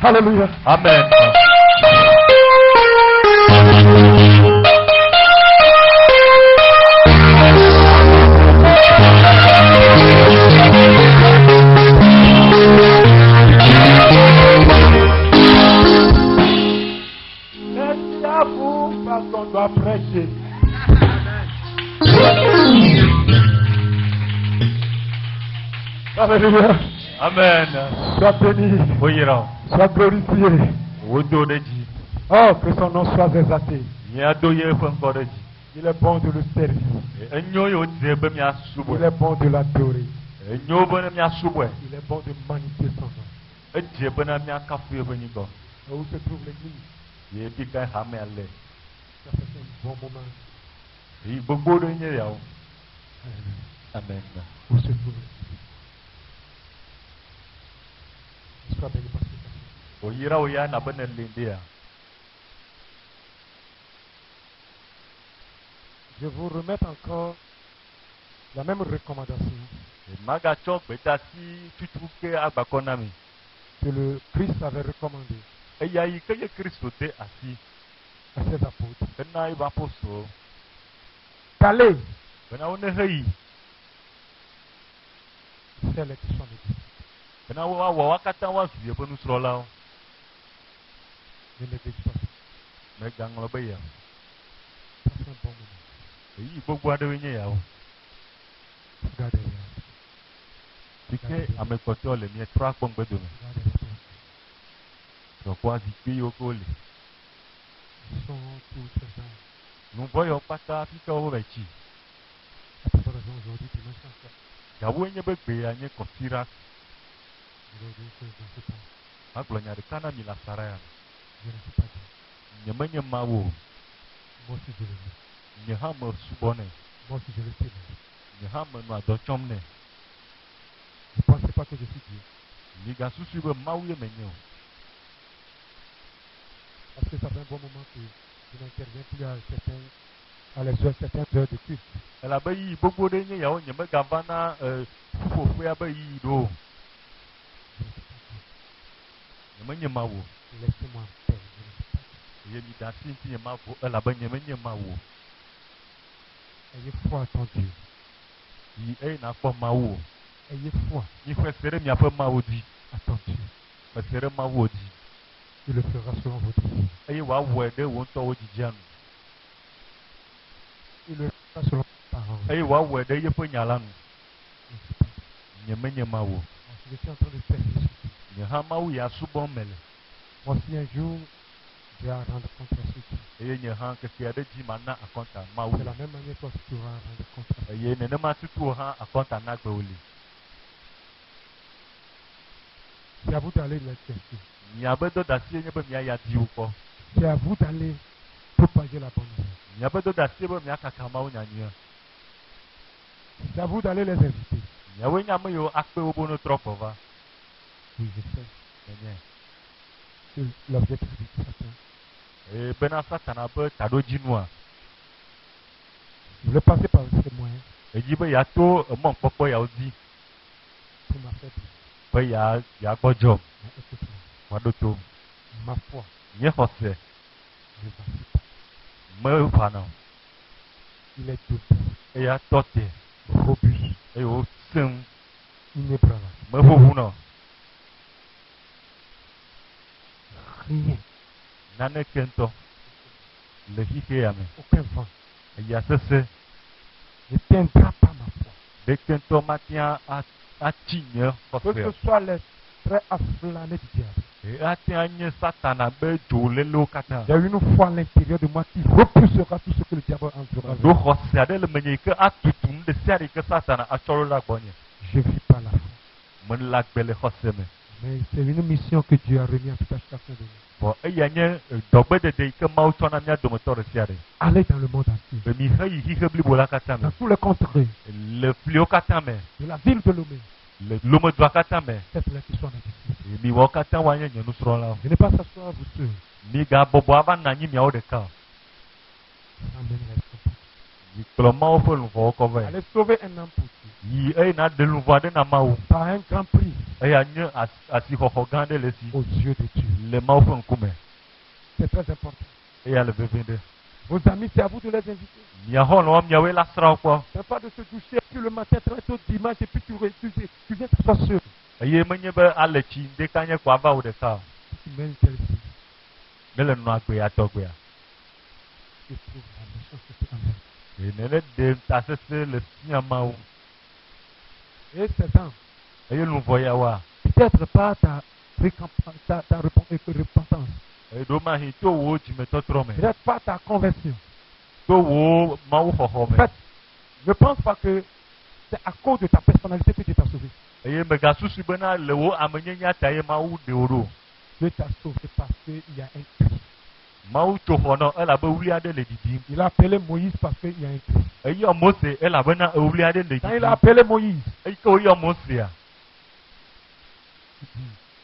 Alléluia. Amen. Merci à vous parce qu'on doit prêcher. Alléluia. Amen. Sois béni. Oyira. Sois glorifié. Wodo deji. Oh, que son nom soit exalté. Miado ye fanko deji. Il est bon de le servir. Enyo yo dzebe mi asubo. Il est bon de l'adorer. Enyo bana mi asubo. Il est bon de magnifier son nom. Edzebe na mi akafu ebeni go. Et où se trouve l'église? Ye bika hame ale. Ça fait un bon moment. Yi gbogbo do nye yawo. Alléluia. Amen. Où se trouve l'église? Sois béni parce que ça fait. Oyira oya na bana lendea. Je vous remets encore la même recommandation Maga chok betasi tutuke agbakonami. que le Christ avait recommandé Eya yi keye Kristo te asi. à ses apôtres. Bena iba poso. Qu'allez Bena one hei. celles qui sont négligées. Bena wa wakata wa zuye benu srola. Ne néglige pas ça. Me ganglo be ya. Ça fait un bon moment. Yi gbogbo ade nye yawo. Regardez là. Tike amekoto le mi tra kpongbe do me. Regardez là. So kwa zikpi yo ko le. Ils sont tous ces gens. Nu boyo pata fika wo bechi. À toute raison, aujourd'hui, dimanche soir. Yawo nye be gbe ya nye kofira. Aujourd'hui, je ne sais pas. Aglo nya de kana mi la saraya. Je ne sais pas dire. Nye mawo. Moi aussi, je le dis. Nye ha me subone. Moi aussi, je le sais. Nye ha me no adochomne. Ne pensez pas que je suis Dieu. Ni ga susu be mawu ye menyo. Parce que ça fait un bon moment que je n'interviens plus à certaines heures de culte. Ela be yi gbogbo de nye yawo nye me gavana fufofu ya be yi do. Je ne sais pas dire. Nye mawo. Laissez-moi en paix. Je ne sais pas dire. Ye mi da sinti nye mawo. Ela be nye mawo. Ayez foi à ton Dieu. Yi e na kpo mawo. Ayez foi Ni fesere mi afa mawo di. à ton Dieu. Fesere mawo di. Il le fera selon votre vie. Eye wa wo de wo nto wo jijianu. Il le fera selon votre parole. Eye wa wo de ye pe nyalanu. Je ne sais pas dire. Nye mawo. Moi, je suis en train de servir ce Dieu. Nye ha mawo ya subon mele. Moi, si un jour, je vais rendre compte à ce Dieu. Eye nye ha ke sia de ji mana akonta mawo. De la même manière, toi, tu vas rendre compte à ce Dieu. Eye nene ma tutu ha akonta na gbe oli. C'est à vous d'aller les chercher. Nyabe do dasi nye be mia ya di uko. C'est à vous d'aller propager la bonne nouvelle. Nyabe do dasi be mia kaka mawo nyanya. C'est à vous d'aller les inviter. Nyawe nyame yo akpe wo bono tropo va. Oui, je sais. Enye. C'est l'objectif du Satan. E bena satana be tado jinua. Je voulais passer par ces moyens Eji be ya to mon popo ya odi. pour m'affaiblir. Be ya gbojo. Mais écoute-moi, Wadoto. ma foi Nye hose. ne vacille pas. Me fana. Il est double, E ya tote. robuste, E o sim. inébranlable. Me fofuno. Rien, Nane kento. Le hike ya me. aucun vent E ya sese. ne teindra pas ma foi. De kento matia a tinye Que hose. ce soit les traits afflanés du diable. E ati nye satana be jole lo kata. Il y a une foi à l'intérieur de moi qui repoussera tout ce que le diable entrera. Do hose ade le menye ke atutum de siari ke satana a cholo la bonye. Je vis par la foi. Men la gbele hose me. Mais c'est une mission que Dieu a remis à tout à chacun de nous. Bon, e ya nye dogbe de de ke mau chona mia domotor siari. Allez dans le monde entier, E mi he yi he bli bola kata me. dans tous les contrées Le flio kata me. de la ville de Lomé, Le lomo dwa kata me. faites-les qui sont négligés. E mi wo kata wa nye nu sro la. Venez pas s'asseoir vous seuls. Mi ga bobo aba na nyi mi o de ka. Amenez les compagnons. Ni klo mau fo lu fo ko ve. Allez sauver un âme pour Dieu. yi na de luva de na mawu par un grand prix eya nye asi xɔxɔ gã de le si aux yeux de Dieu. le mawu ƒe ŋkume C'est très important. eya le vevie de Vos amis, c'est à vous de les inviter. mia xɔlɔ̃ miawoe la srɔ̃ kpɔ C'est pas de se doucher, puis le matin très tôt dimanche, et puis tu viens t'asseoir seul. eye menye be ale tsi ɖeka nye ko ava wo ɖeka o Tu mets une telle fille. ne le nua gbea tɔgbea Tu trouves la méchanceté envers. eye ne ɖe tasese le fia mawu Et ces âmes, eye luvɔ ya wa peut-être pas ta repentance, eye ɖo mahi to wo dzimetɔtrɔ me peut-être pas ta conversion. to wo mawu xɔxɔ En me fait, ne pense pas que c'est à cause de ta personnalité que Dieu t'a sauvé. eye megasusu bena le wo amenyenya ta ye mawu ɖe wo ɖo Dieu t'a sauvé parce qu'il y a un cri. mawu tso xɔ nɔ elabe wuli aɖe le didim Il a appelé Moïse parce qu'il y a un cri. eyɔ mose elabena ewuli aɖe le Quand il a didim appelé Moïse, eyi ke woyɔ mosea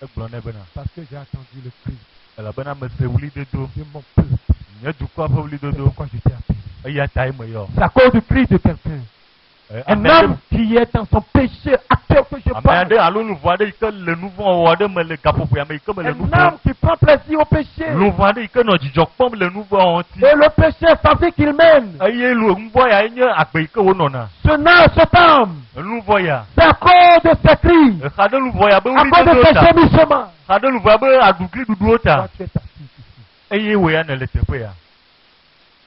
egblɔ nɛ bena parce que j'ai attendu le cri elabena mese wuli dodo de mon peuple, nye dukɔa ƒe wuli c'est dodo pourquoi je t'ai appelé. eya tae meyɔ C'est à cause du cri de quelqu'un. Un homme qui est dans son péché actuel que je ame parle. aɖe alo luvu aɖe yi ke le nu vɔ wɔwɔ aɖe me le gaƒoƒoa me yi ke me le nu Un vɔ homme qui prend plaisir au péché. luvu aɖe yi ke nɔ dzidzɔ kpɔm le nu vɔ ŋuti Et le péché est censé qu'il mène. eye nu vɔ ya nye agbe yi ke wonɔna Cet homme, nu vɔ ya c'est à cause de ses cris, exa ɖe lu vɔ ya be à wuli cause de dodo ses ta gémissements. xa ɖe lu vɔ ya be aɖugli ɖuɖuwo ta Toi, tu es assis ici. eye wo ya ne le teƒe ya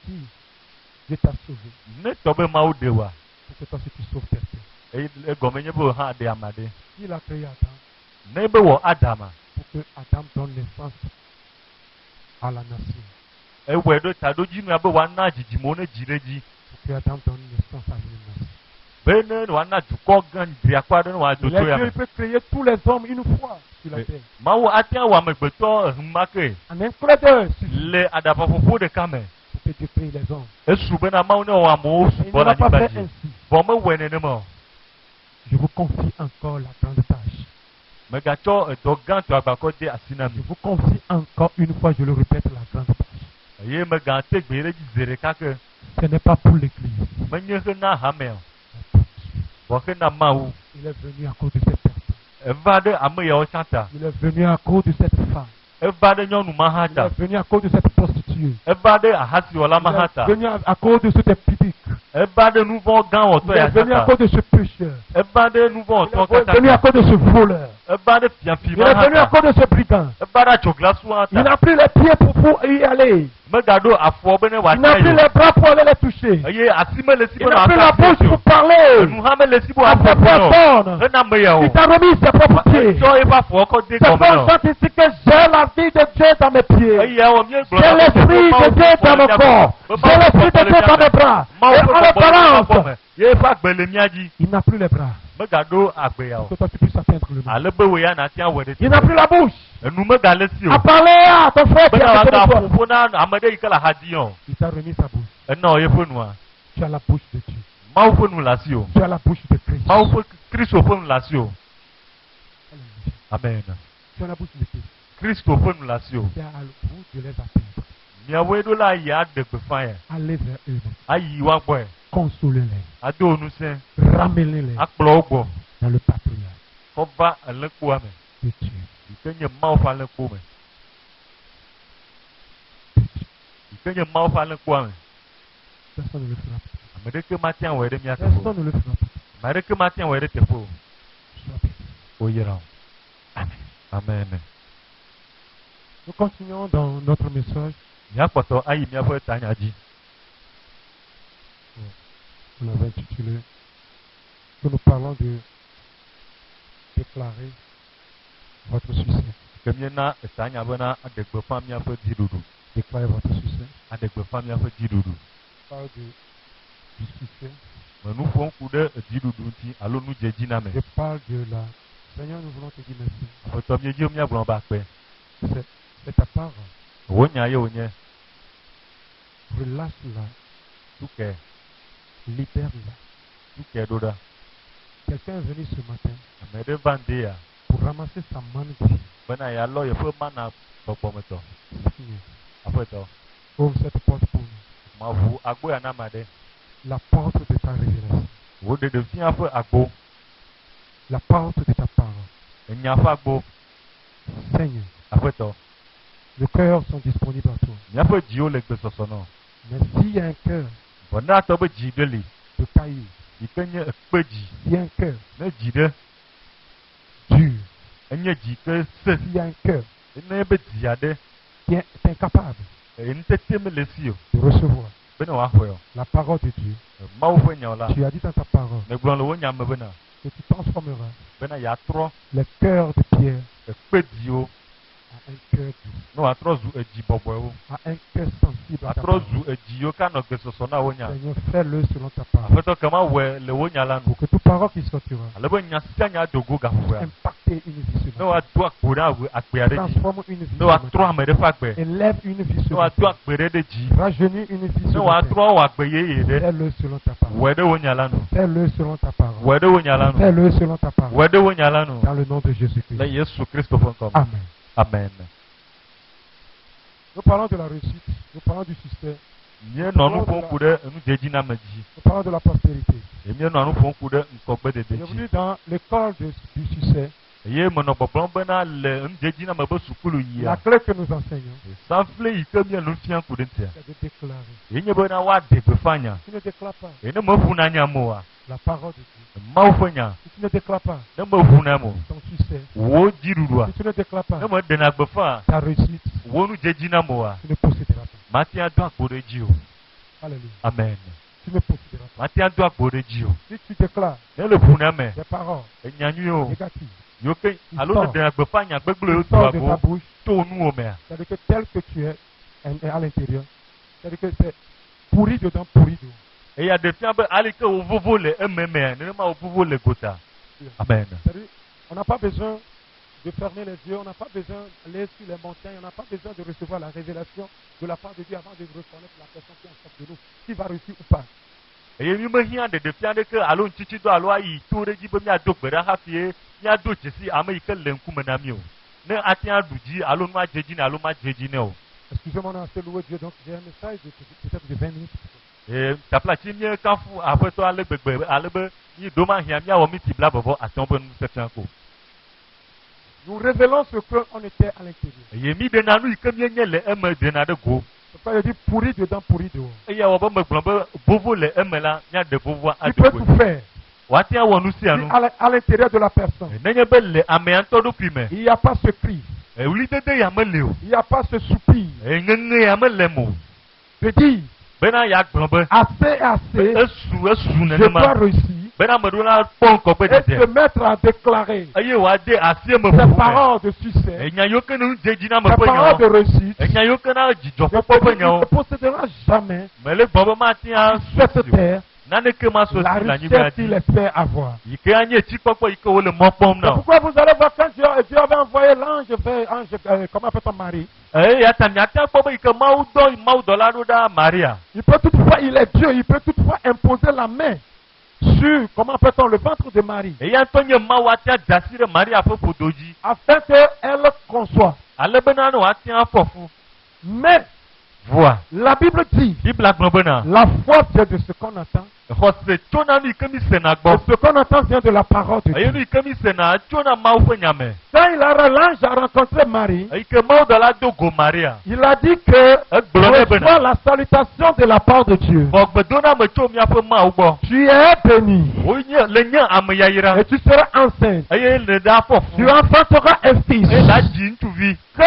Si Dieu t'a sauvé, ne tɔ be mawu ɖe wa pour que toi aussi tu sauves quelqu'un. eye egɔme nye be wo hã ɖe ame aɖe Il a créé Adam ne be wɔ adama pour que Adam donne naissance à la nation. ewɔe ɖo ta ɖo dzinu ya be woana dzidzimo ne dzi ɖe dzi Pour que Adam donne naissance à une nation. be ne woana dukɔ gã dzriakɔ aɖe ne wòado to ya Dieu me peut créer tous les hommes une fois sur la terre. mawu ate wɔ amegbetɔ ehumake En un clin d'œil, suffit le aɖaƒaƒoƒo ɖeka me pour que Dieu crée les hommes. esu bena mawu ne wɔ amewo Il ne sugbɔ le l'a pas anyigba fait dzi ainsi. vɔ mewɔe nenema o Je vous confie encore la grande tâche. megatsɔ edɔ gãtɔ agbakɔ de asi na Je mi vous confie encore une fois, je le répète, la grande tâche. eye megate gbe ɖe dzi zi ɖeka ke Ce n'est pas pour l'église. menye hena hame o C'est pour Dieu. vɔ hena mawu Il est venu à cause de cette personne. eva ɖe ame yawo tsata Il est venu à cause de cette femme. eva ɖe nyɔnu ma hã Il ta est venu à cause de cette prostituée. eva ɖe ahasiwɔla ma hã Il ta est venu à cause de cet impudique. eva ɖe nu vɔ gã Il wɔtɔ est ya venu à tata cause de ce pécheur. eva ɖe nu vɔ Il wɔtɔ est venu à katã cause de ce voleur. eva ɖe fiafi Il ma est hã venu à ta cause de ce brigand. eva ɖe adzɔglasu hã Il ta a pris les pieds pour y aller. megaɖo afɔ be ne Il a wòata pris yo les bras pour aller les toucher. eye asi mele si be Il a pris la wòata bouche yo pour parler enu hã mele si be à wòata ses personnes. hena ame yawo Il t'a remis ses propres pieds. tsɔ eƒe afɔ kɔ de C'est gɔme pour nɔ ça ici que j'ai la vie de Dieu dans mes pieds. eye awɔ míegblɔ J'ai l'esprit de Dieu dans mon corps. J'ai l'esprit de Dieu dans mes bras. Et on le balance. ye eƒe agbe le mía dzi Il n'a plus les bras. megaɖo agbe yawo Que toi tu puisses atteindre le nom. ale be wo ya nati awɔ ɖe Il n'a plus la bouche. enu megale si o À parler à ton frère qui est bena à côté de wòada toi. ƒoƒo na ame ɖe yi ke le axa dzi o Il t'a remis sa bouche. ena o yeƒe nua Tu as la bouche de Dieu. mawu ƒe nu le asi o Tu as la bouche de Christ. mawu ƒe kristo ƒe nu le asi o Alléluia. amen Tu as la bouche de Christ. kristo ƒe nu le asi o C'est à vous de les atteindre. miawoe ɖo la yi aɖe gbefa ya Allez vers eux. ayi woagbɔe Consolez-les. ado wo ŋusẽ Ramenez-les akplɔ wo gbɔ dans le patriarcat kɔ va alẽkpoa me de Dieu. yi ke nye mawu ƒe alẽkpo me yi ke nye mawu ƒe alẽkpoa me Personne ne le fera pas. ame ɖeke mate awɔe ɖe mía teƒe o Personne ne le fera pas. ame ɖeke mate awɔe ɖe teƒe o Sois béni. woyra o Amen. amen Nous continuons dans notre message. míakpɔtɔ ayi míaƒe tanya dzi On avait intitulé que nous parlons de déclarer votre succès. ke míena tanya bena aɖe gbeƒã míaƒe dziɖuɖu Déclarer votre succès. aɖe gbeƒã míaƒe dziɖuɖu On parle du succès. me nu ƒom ku ɖe dziɖuɖu ŋuti alo nudzedzi na me Je parle de la. Seigneur, nous voulons te dire merci. aƒetɔ míedziwo míagblɔ be akpe C'est ta part. wò nya ye wònye Relâche-la. tukɛ Libère-la. tukɛ ɖo ɖa Quelqu'un est venu ce matin ame ɖe va ŋdɛ ya pour ramasser sa manne de vie. bena yealɔ yeƒe mana gbɔgbɔmetɔ Seigneur, aƒetɔ ouvre cette porte pour nous. maʋu agbo ya na ame aɖe La porte de ta révélation. Wo de fia fe agbo. la porte de ta parole. Enya fe agbo. Seigneur, Afeto. nos cœurs sont disponibles à toi. Nya fe ji o le gbe soso no. Mais s'il y a un cœur Bona to be ji de li. de caillou, Ikenye ekpe ji. s'il y a un cœur Ne ji de. dur, Enye ji ke se. s'il y a un cœur Ne be ji ade. qui est incapable Ntete me le si o. de recevoir Bena wa fe yo. la parole de Dieu, Ma wo fe nya la. tu as dit dans ta parole Ne gblon le wo nya me bena. que tu transformeras Bena ya tro. le cœur de Pierre Ekpe ji o. à un cœur doux, No atro zu eji bobo o. à un cœur sensible à ta Atro parole. zu eji yo ka no gbe soso na wo nya. Seigneur, fais-le selon ta parole. Afeto kama we le wo nya la no. Pour que toute parole qui sortira Alebe nya sia nya dogo ga fu ya. impacte une vie Ne wa sur do akpora awu akpea de ji. transforme une vie Ne wa sur tro ame de fa gbe. élève une vie Ne sur wa do akpere de ji. rajeunir une vie Ne sur wa tro wa gbe yeye de. fais-le selon ta parole. We de wo nya la no. Fais-le selon ta parole. We de wo nya la no. Fais-le selon ta parole. We de wo nya la no. Dans le nom de Jésus-Christ. Le Yesu Kristo fon kom. Amen. Amen. Nous parlons de la réussite. Nous parlons du succès. Nye no nu fon ku de nu jeji na me ji. Nous parlons de la prospérité. Emie no nu fon ku de nkogbe de de ji. Bienvenue dans l'école du succès. Ye me no boblon bena le nu jeji na me be sukulu yi La ya. clé que nous enseignons, Sanfle yi ke mie nu fian ku de ntia. c'est de déclarer. Yenye bena wa de be fanya. Si tu ne déclares pas Ene me fu na nya mo wa. la parole de Dieu, Ma fu nya. si tu ne déclares pas Ne me fu na mo. ton succès, Wo jirurua. si tu ne déclares pas Ne me de na gbe fa. ta réussite, Wo nu jeji na mo wa. tu ne posséderas pas. Mati ado akpore ji o. Alléluia. Amen. Tu ne posséderas pas. Mati ado akpore ji o. Si tu déclares Ne le fu na me. des paroles Enyanyu o. négatives, Yoke alo ne de na gbe fa nya gbegble o qui tu sortent de ta ago. bouche, To nu o me. c'est-à-dire que tel que tu es à l'intérieur, c'est-à-dire que c'est pourri dedans, pourri dehors. Eya de fia be alike wo vovo le ememe. Ne ma wo vovo le gota. Amen. C'est-à-dire, on n'a pas besoin de fermer les yeux, on n'a pas besoin d'aller sur les montagnes, on n'a pas besoin de recevoir la révélation de la part de Dieu avant de reconnaître la personne qui est en face de nous, qui va réussir ou pas. Eye mi me hia de fia de ke alo ntiti do alo ayi to de ji be mi ado gbere ha fie mi ado jesi ame yi ke le nkume na mi o. Ne atia duji alo nu ajeji ne alo ma jeji ne o. Excusez-moi, on a assez loué Dieu, donc j'ai un message de peut-être de 20 minutes. Tapla chi mi kafu afeto ale gbegbe ale be yi do ma hia mi awo mi ti bla bobo aton be nu se fian ko. Nous révélons ce qu'on était à l'intérieur. Eye mi de na nu yi ke mi nye le eme de na de go. C'est pas dire pourri dedans, pourri dehors. Eye wo be me gbon be bovo le eme la nya de bovo Tu peux ado tout ko. faire. Wa tia wo nu si Si anu. à l'intérieur de la personne, Nenye be le ame anto do pi me. il n'y a pas ce cri, Ewuli dede ya me le o. il n'y a pas ce soupir Ngenge ya me le mo. de dire Bena ya gbon be assez, assez, esu ne je ma. dois réussir. Bena me do la pon ko be Et de. se mettre à déclarer Aye wa de asie me ces fu. paroles de succès, Enya yo ke nu jeji na me ces pe paroles de nyo. réussite. Enya yo ke na jijo Je popo peux pe dire, tu nyo. ne posséderas jamais Mais le bobo ma tia cette terre, nane ke ma so la si la nyi richesse di. qu'il les fait avoir. Ike anye chi popo ike wo le mo pom C'est na. pourquoi vous allez voir quand Dieu avait envoyé l'ange, comment appelle ton mari? Ya ta mi ata popo ike mau do la do da Maria. Il peut toutefois, il est Dieu, il peut toutefois imposer la main sur, comment appelle-t-on, le ventre de Marie, Ya to nye ma wa tia jasire Maria fo podoji. afin qu'elle conçoive. Ale bena no atia fofu. Mais Vois. la Bible dit, Bible agbo bena. la foi vient de ce qu'on attend. Hose chona ni kemi sena Et gbo. ce qu'on attend vient de la parole de Ayo Dieu. ni kemi sena chona ma fo nyame. Quand l'ange a rencontré Marie, Ike mau do la do go Maria. il a dit que Egblone reçois bena. la salutation de la part de Dieu. Bogbe dona me cho mi afo ma ugbo. Tu es béni Onye le nya ame yayira. et tu seras enceinte. Aye le da fofu. Tu enfanteras un fils. E la ji ntuvi. Quand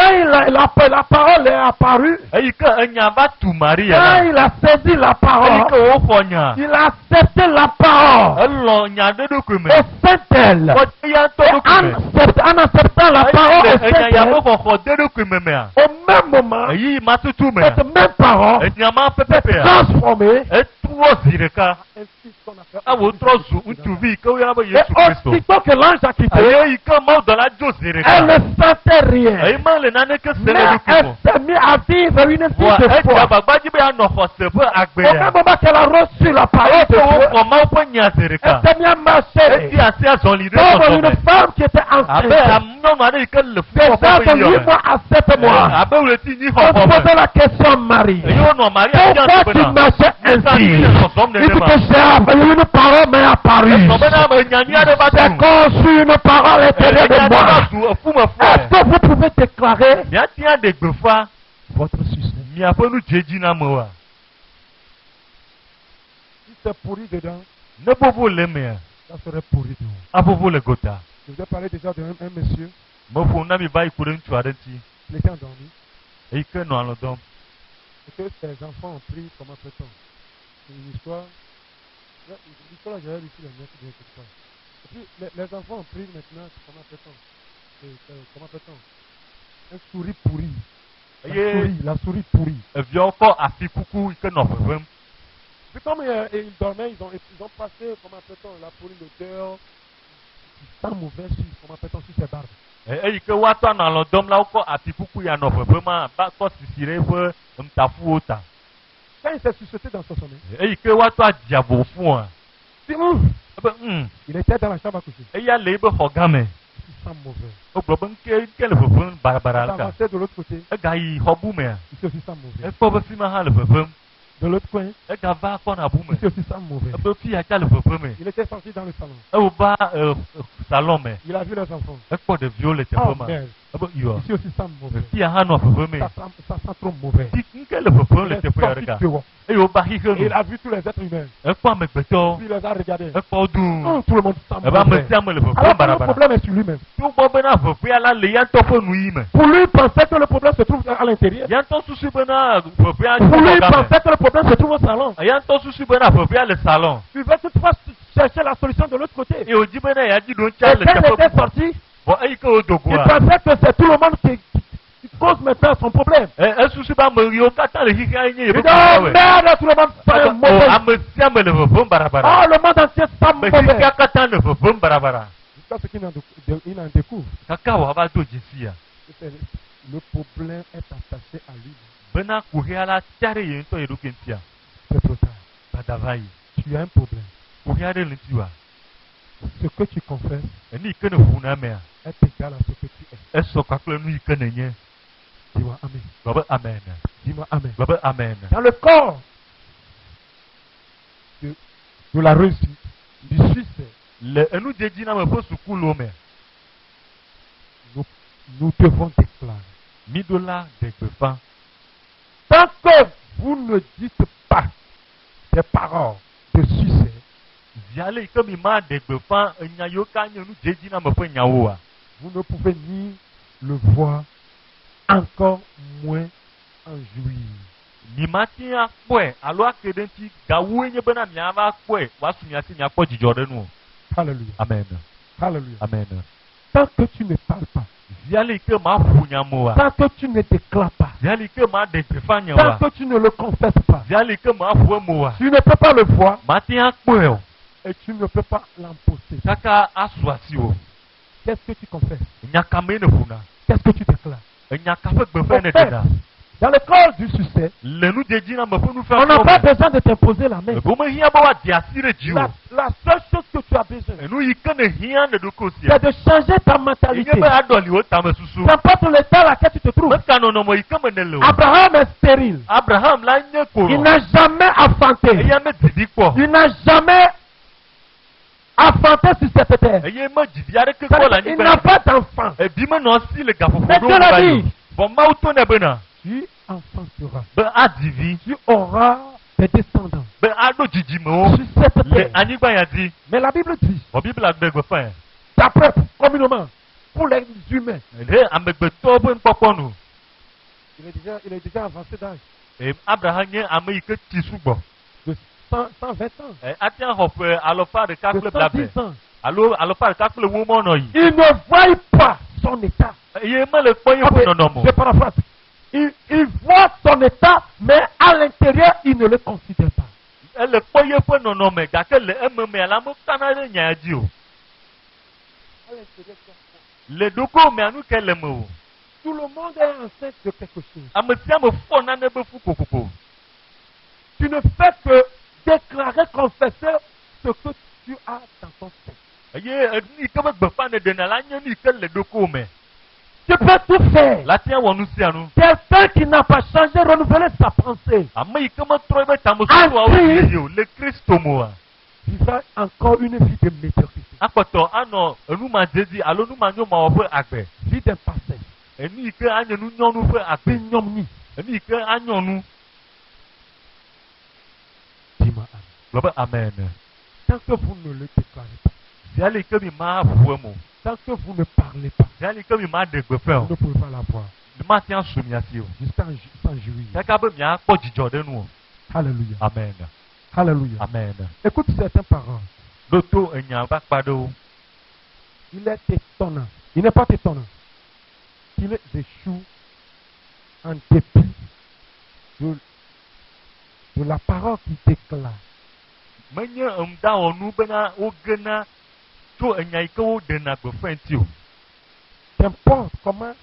la parole est apparue, Ayi ke enya ba tu Maria. quand il a saisi la Ayi parole, ke o fonya. il a accepté la parole Elo nya de do kume. au sein d'elle. Ko ya to Et do kume. en acceptant la parole au sein Enya ya d'elle, bo ko de do kume me a. au même moment, Ayi matutu me. cette même parole Enya ma s'est pepepe a. transformée E tuwo zirika. en fils qu'on appelle. Awo trozu ntuvi ke o ya ba Et Yesu Kristo. aussitôt que l'ange a quitté, Ayi ke mau do la jo zirika. elle ne sentait rien. Ayi ma le nane ke Mais sele do elle kumo. s'est mise à vivre une vie Wa de e foi. ja bagbaji be ano ho se bo agbe Au même ya. moment qu'elle a reçu la parole de E Dieu, ko mau po nya elle zirika. s'est mise à E marcher ti asi azoli de comme so une femme qui était Abe enceinte. amno ma de ke le fu Déjà popo de yi 8 yo. mois à 7 mois, Abe ule ti ni ho on po se me. posait la question, Marie. Eyo no Maria nya Pourquoi tu bena. marchais ainsi? Dis que j'ai appelé une parole m'est apparue. C'est comme si une parole était de moi. Est-ce que vous pouvez déclarer votre succès? Si c'est pourri dedans, ça serait pourri dehors. Je vous ai parlé déjà d'un monsieur. Il était endormi. Et que ses enfants ont pris, comment peut-on? C'est une histoire. L'histoire, j'avais réussi la mienne quelque part. Et puis, les enfants ont pris maintenant, comment peut-on? Un souris pourri. La souris pourrie. C'est comme ils dormaient, ils ont passé, comment peut-on, la pourrie, l'odeur, sans mauvais sur, comment peut-on, sur ses barbes. Quand il s'est sucé dans son sommeil, il était dans la chambre à coucher. Il sent mauvais. Il avançait de l'autre côté. Il se aussi sent mauvais. De l'autre coin, il se aussi sent mauvais. Il était sorti dans le salon. Il a vu les enfants. Oh merde. Ici aussi sent mauvais. Ça sent trop mauvais. Il est sorti dehors. Il a vu tous les êtres humains. Puis il les a regardés. Tout le monde sent mauvais. Alors le problème est sur lui-même. Pour lui, il pensait que le problème se trouve à l'intérieur. Pour lui, il pensait que le problème se trouve au salon. Il veut toutefois chercher la solution de l'autre côté. Et quand il était sorti, il pensait que c'est tout le monde qui cause maintenant son problème. Il dit, oh merde, tout le monde sent mauvais. Oh, le monde entier sent mauvais. Jusqu'à ce qu'il en découvre. Le problème est attaché à lui. C'est trop tard. Tu as un problème. Ce que tu confesses est égal à ce que tu es. Dis-moi Amen. Dis-moi Amen. Dans le corps de la réussite, du succès, nous devons déclarer. Tant que vous ne dites pas des paroles de succès, vous ne pouvez ni le voir, encore moins en jouir. Alléluia. Amen. Alléluia. Amen. Tant que tu ne parles pas, tant que tu ne déclares pas, tant que tu ne le confesses pas, tu ne peux pas le voir et tu ne peux pas l'emporter. Qu'est-ce que tu confesses? Qu'est-ce que tu déclares? Dans le corps du succès, on n'a pas besoin de t'imposer la main. La seule chose que tu as besoin, c'est de changer ta mentalité. N'importe l'état dans lequel tu te trouves. Abraham est stérile. Il n'a jamais enfanté. Il n'a jamais enfanté sur cette terre. Il n'a pas d'enfant. Mais Dieu l'a dit, tu enfanteras. Tu auras des descendants sur cette terre. Mais la Bible dit, d'après communément, pour les humains, il est déjà avancé d'âge. De 120 ans. De 110 ans. Il ne voit pas son état. Je paraphrase. Il voit son état, mais à l'intérieur, il ne le considère pas. Tout le monde est enceinte de quelque chose. Tu ne fais que déclarer, confesser ce que tu as dans ton sein. Tu peux tout faire. Quelqu'un qui n'a pas changé, renouveler sa pensée. vivra encore une vie de médiocrité. Vie d'impassé. Dis-moi amen. Tant que vous ne le déclarez pas, tant que vous ne parlez pas, vous ne pouvez pas l'avoir. Juste en jouir. Alléluia. Amen. Alléluia. Amen. Écoute certaines paroles. Il est étonnant. Il n'est pas étonnant qu'il échoue en dépit de la parole qu'il déclare. Qu'importe comment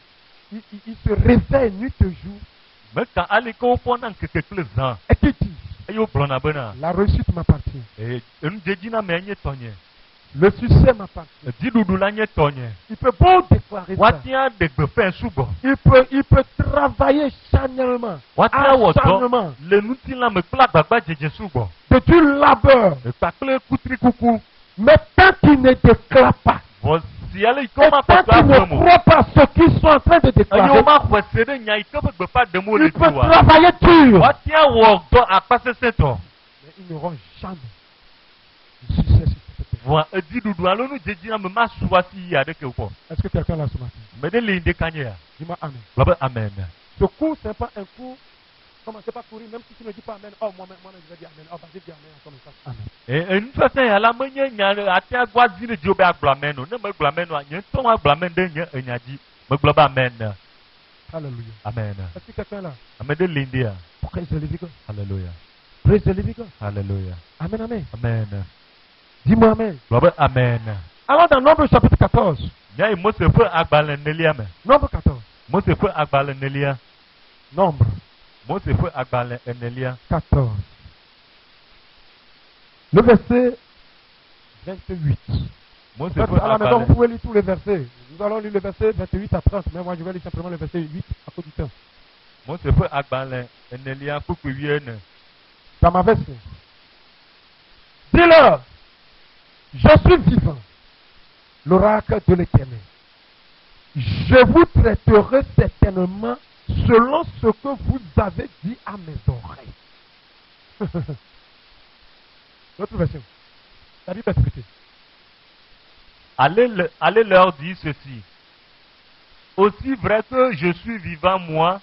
il se réveille nuit et jour. Et qu'il dit, la réussite m'appartient. Le succès m'appartient. Il peut beau déclarer ça. Il peut travailler charnellement. Acharnement. De du labeur. Mais tant qu'il ne déclare pas. Et tant qu'il ne croit pas ce qu'ils sont en train de déclarer, il peut travailler dur. Mais ils n'auront jamais le succès sur cette terre. Est-ce que quelqu'un l'a ce matin? Dis-moi amen. Amen. Ce cours, ce n'est pas un cours. Commencez pas à courir, même si tu ne dis pas amen. Oh, moi-même, je vais dire amen. Oh, vas-y, dis amen comme ça. Amen. Alléluia. Amen. Est-ce que quelqu'un là? Amen. Praise the living God. Hallelujah. Praise the living God. Hallelujah. Amen, amen. Amen. Dis-moi amen. Amen. Alors dans Nombre chapitre 14. Nombre 14. Nombre 14. Le verset 28. À la maison, vous pouvez lire tous les versets. Nous allons lire le verset 28 à 30, mais moi je vais lire simplement le verset 8 à cause du temps. Ça m'avait fait. Dis-leur, je suis vivant, l'oracle de l'Éternel. Je vous traiterai certainement selon ce que vous avez dit à mes oreilles. L'autre version. La Bible est expliquée. Allez leur dire ceci. Aussi vrai que je suis vivant, moi,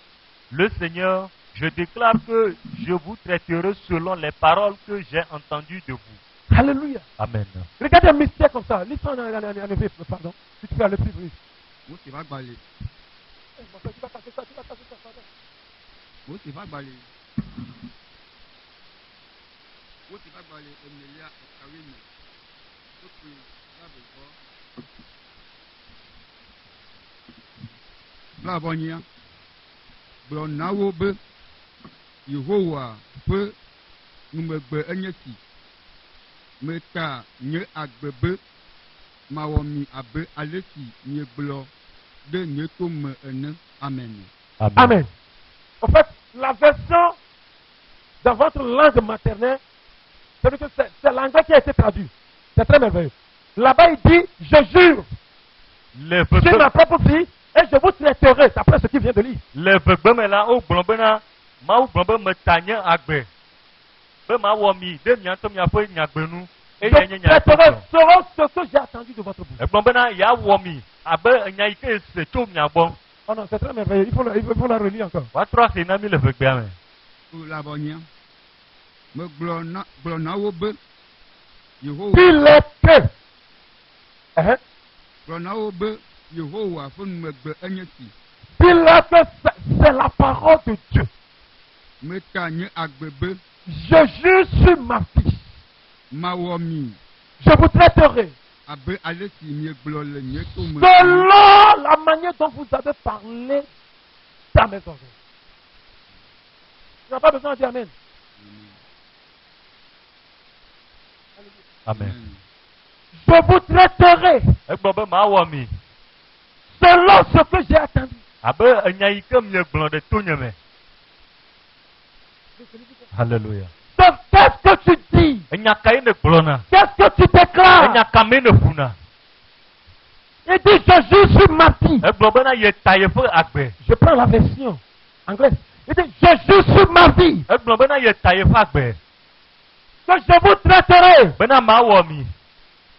le Seigneur, je déclare que je vous traiterai selon les paroles que j'ai entendues de vous. Alléluia. Amen. Regardez un mystère comme ça. L'histoire en effet, pardon. Si tu fais le plus vite. Moi, c'est pas balé. Tu vas passer ça, pardon. Moi, c'est pas balé. Moi, c'est pas balé. Emilia, Karine. Ok, là, là, bonnia. Blonawo be. Yehowa peut nous me benyeti. Meta nye agbebe. Mawomi abe alesi nye blo. De nye tome ene. Amen. Amen. En fait, la version dans votre langue maternelle, c'est l'anglais qui a été traduit. C'est très merveilleux. Là-bas, il dit, je jure, j'ai ma propre vie et je vous traiterai. C'est après ce qu'il vient de lire. Je traiterai selon ce que j'ai attendu de votre bouche. Oh non, c'est très merveilleux. Il faut la relire encore. La bonnia. Me blonawo be. Yehowa. Il est que. Blonawo be. Yehowa faut nous me benyeti. Il est que c'est la parole de Dieu. Meta nye agbebe. Je jure sur ma fille. Mawomi. Je vous traiterai. Abe alesi nye blo le nye tome. Selon la manière dont vous avez parlé dans mes oreilles. Tu n'as pas besoin de dire amen. Amen. Je vous traiterai selon ce que j'ai attendu. Hallelujah. Donc, qu'est-ce que tu dis? Qu'est-ce que tu déclares? Il dit, je joue sur ma vie. Je prends la version anglaise. Il dit, je joue sur ma vie. Que je vous traiterai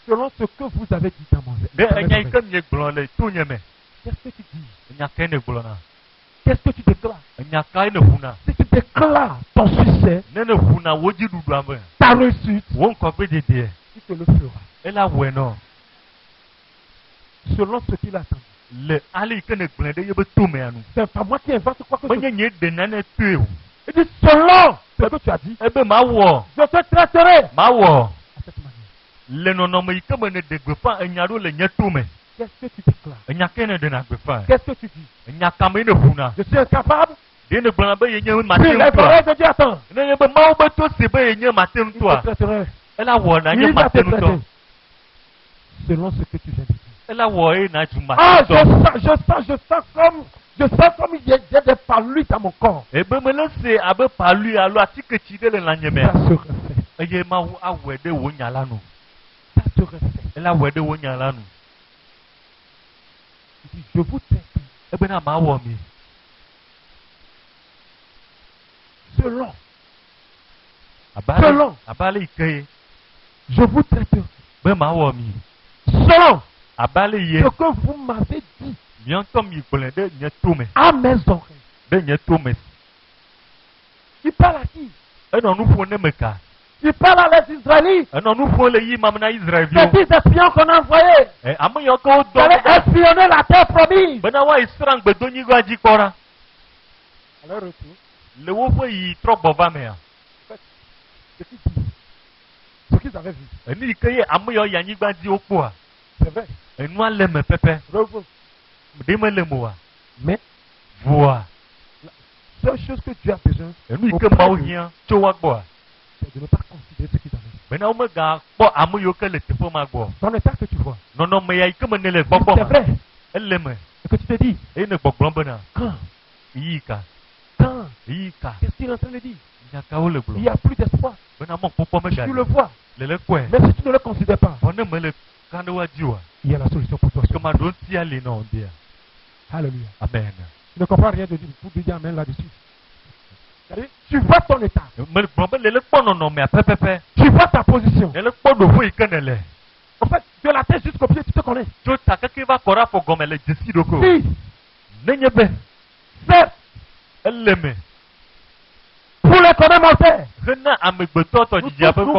selon ce que vous avez dit dans mon Qu'est-ce que tu dis? Qu'est-ce que tu déclares? Si tu déclares ton succès, ta réussite, il te le fera. Selon ce qu'il attend. C'est pas moi qui invente quoi que ce soit. Il dit, selon ce que tu as dit, je te traiterai à cette manière. Qu'est-ce que tu déclares? Qu'est-ce que tu dis? Je suis incapable. Puis les oreilles de Dieu attendent. Il te traiterait. Il va te traiter. Selon ce que tu viens de dire. Ah, je sens comme il y a des paluis dans mon corps. Ça se refait. Ça se refait. Il dit, je vous traite. Selon. Je vous traiterai. Selon. Ce que vous m'avez dit à mes oreilles. Il parle à qui? Il parle à les Israélites. C'est des espions qu'on a envoyés. Vous allez espionner la terre promise. À leur retour, ce qu'ils avaient vu. C'est vrai. Mais la seule chose que tu as besoin, c'est de ne pas considérer ce qu'ils avaient vu. Dans l'état que tu vois, c'est vrai. Et que tu te dis, quand qu'est-ce qu'il est en train de dire? Il n'y a plus d'espoir. Tu le vois. Mais si tu ne le considères pas, il y a la solution pour toi. Alléluia. Amen. Tu ne comprends rien de dire. Vous dire amen là-dessus. Tu vois ton état. Tu vois ta position. En fait, de la tête jusqu'au pied, tu te connais. Si. Certes. Pour les connaître mon père. Nous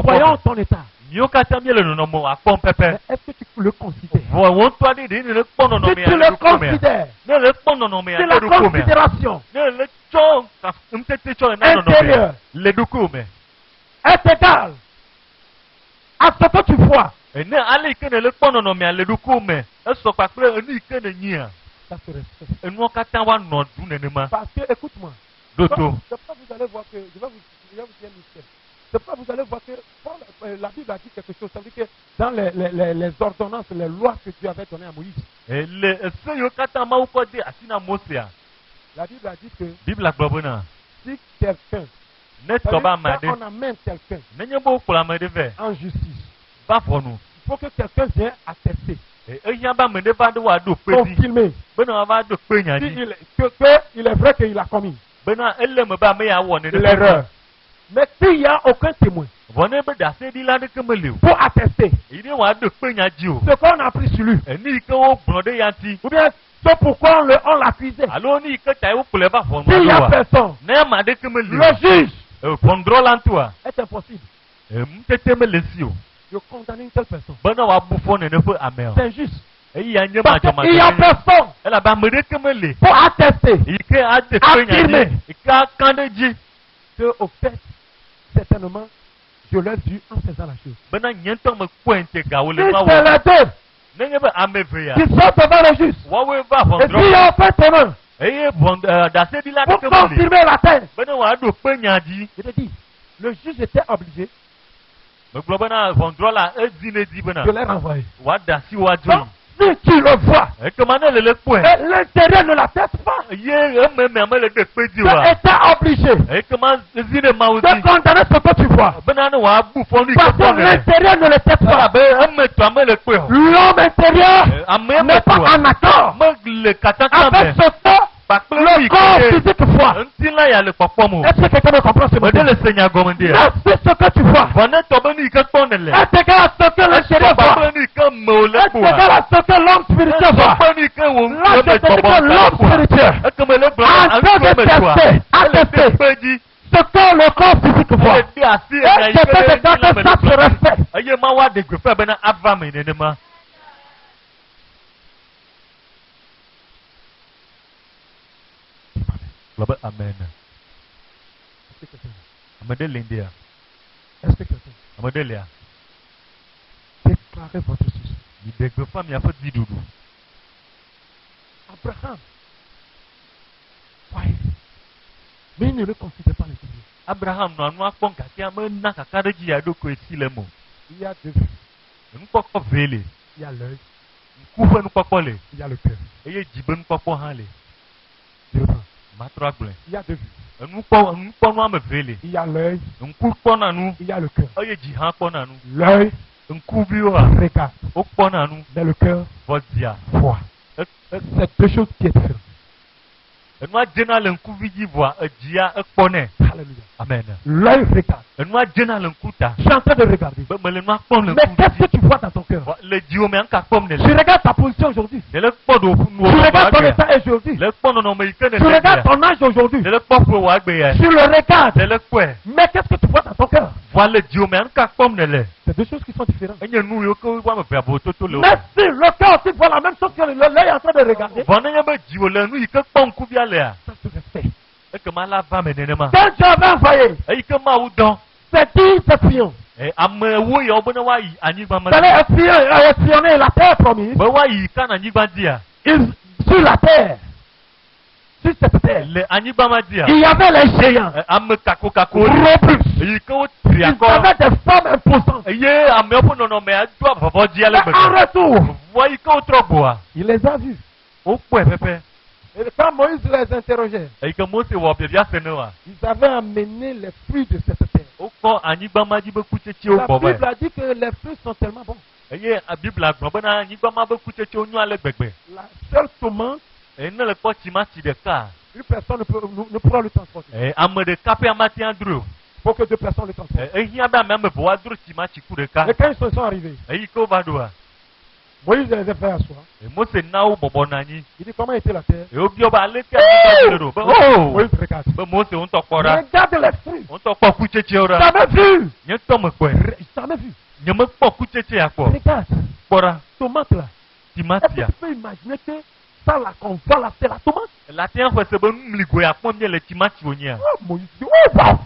voyons ton état. Mais est-ce que tu le considères? Si tu le considères, c'est la considération intérieure est égale à ce que tu vois. Ça se respecte. Parce que, écoute-moi, c'est pas vous allez voir que, je vais vous dire un mystère. C'est pas vous allez voir que la Bible a dit quelque chose. Ça veut dire que dans les ordonnances, les lois que Dieu avait données à Moïse, la Bible a dit que si quelqu'un, on amène quelqu'un en justice, il faut que quelqu'un vienne attester, confirmer qu'il est vrai qu'il a commis l'erreur. Mais s'il n'y a aucun témoin pour attester ce qu'on a pris sur lui, ou bien ce pourquoi on l'accusait, s'il n'y a personne, le juge est impossible de condamner une telle personne. C'est injuste. Parce qu'il n'y a personne pour attester, affirmer que au fait, certainement, je l'ai vu en faisant la chose. Si c'est les deux qui sont devant le juge, et s'il y a aucun témoin pour confirmer la terre, je te dis, le juge était obligé de les renvoyer. Donc, Si tu le vois, et l'intérieur ne la tête pas, tu étais obligé de condamner ce que tu vois. Parce que l'intérieur ne le tête pas. L'homme intérieur n'est pas en accord avec ce que le corps physique voit. Est-ce que quelqu'un me comprend ce modèle? C'est ce que tu vois. Est égal à ce que l'intérieur voit. Est égal à ce que l'homme spirituel voit. Là, je te dis que l'homme spirituel, en train de attester ce que le corps physique voit. Et c'est que quand ça se respecte. Amen. Amen. Est-ce que quelqu'un déclarez votre succès? Abraham, voyez, mais il ne le considère pas les Dieu. Abraham, il y a deux vues. Il y a l'œil. Il y a le cœur. Il y a deux vues. Il y a l'œil. Il y a le cœur. L'œil regarde. Mais le cœur voit. C'est deux choses qui sont différentes. Alléluia. Amen. L'œil regarde. Je suis en train de regarder. Mais qu'est-ce que tu vois dans ton cœur? Tu regardes ta position aujourd'hui. Tu regardes ton état aujourd'hui. Tu regardes ton âge aujourd'hui. Tu le regardes. Mais qu'est-ce que tu vois dans ton cœur? C'est deux choses qui sont différentes. Mais si le cœur aussi voit la même chose que l'œil est en train de regarder, ça se respecte. Quand tu avais envoyé, c'est 10 espions. Fallait espionner la terre promise. Sur la terre. Sur cette terre. Il y avait les géants. Robustes. Ils avaient des femmes imposantes. Mais en retour, il les a vus. Et quand Moïse les interrogeait, ils avaient amené les fruits de cette terre. La Bible a dit que les fruits sont tellement bons. La seule tomate, une personne ne pourra le transporter. Pour que deux personnes le transportent. Et quand ils sont arrivés, Moïse les a fait asseoir. Il dit comment était la terre? Moïse regarde. Regarde les fruits. Jamais vu. Jamais vu. Regarde. Tomate là. Est-ce que tu peux imaginer que ça là qu'on voit là, c'est la tomate? Oh Moïse dit oh wow.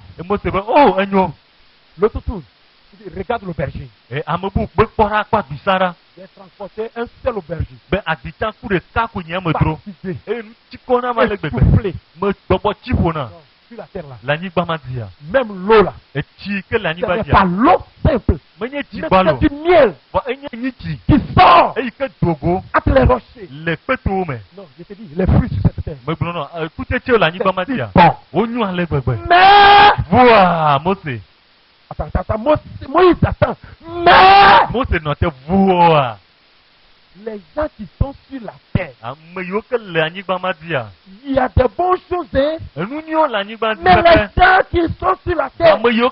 L'autre tourne. Il dit regarde l'aubergine. Il a transporté un seul aubergine. Essoufflé. Sur la terre là. Même l'eau là. C'est pas l'eau simple. Mais c'est du miel qui sort entre les rochers. Non, je te dis, les fruits sur cette terre. Mais attends, Moïse attend. Mais les gens qui sont sur la terre, il y a de bonnes choses, hein? Mais les gens qui sont sur la terre, ils sont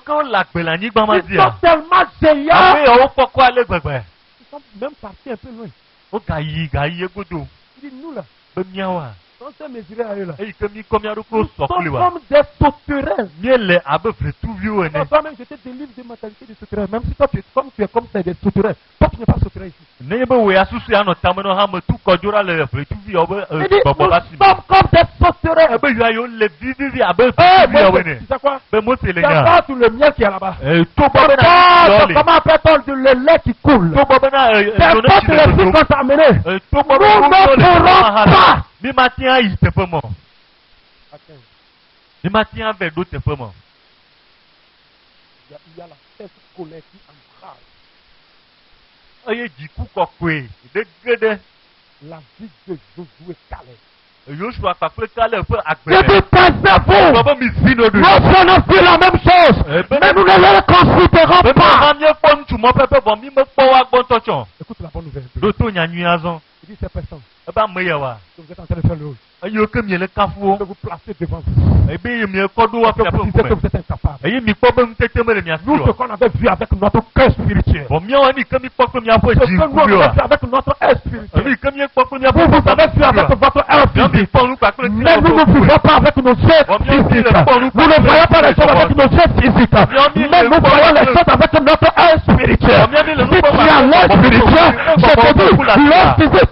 tellement géants, ils sont même partis un peu loin. Il dit nous là, on s'est mesuré à eux là. Nous sommes comme des sauterelles. Toi-même, je te délivre des mentalités de sauterelles. Même si toi, tu es comme des sauterelles. Toi, tu n'es pas sauterelle ici. Il dit, nous sommes comme des sauterelles. Tu sais quoi? Tu n'as pas tout le miel qui est là-bas. Comment appelle-t-on le lait qui coule? N'importe les filles qu'on t'a amené. Nous ne pourrons pas. Ni matin il te fait mort. Ni matin avec d'autres te fait mort. Il y a la tête colère qui enrage. La vie de Josué Calais. Joshua kpakple Caleb ƒe Je agbe. dis taisez-vous. Baba mi zi no do. Nous on fait la même chose. Mais nous ne le considérons Baba pas. mi kpɔ ŋutsu mɔ pɛpɛ bɔ mi me kpɔ wa gbɔtɔ tsɔ. Écoute la bonne nouvelle. Do to nyanyui azɔ. Il dit ces personnes Ebe ame ya wa. que vous êtes en train de faire le rôle. Eyi ke mi le kafu. Que vous placez devant vous. Ebe yi mi kɔ do wa Que fia vous ƒe disiez que ŋkume. vous êtes incapable. Eyi mi kpɔ be ŋutete me le mia si Nous, ce o. qu'on avait vu avec notre cœur spirituel. Bɔn miawo ni ke mi kpɔ kple miaƒe Ce dzi que nous ŋkume avons wa. vu avec notre œil spirituel. Eyi ke mi kpɔ kple miaƒe Vous avez vu avec ŋkume votre œil wa. Mi physique. kpɔ nu kpakple Mais nous ne ŋkume vivons pas avec nos yeux physiques. Nous ne voyons pas les choses avec nos yeux physiques. Mais nous voyons les choses avec notre œil spirituel. Si tu as l'œil spirituel, je te dis, l'œil physique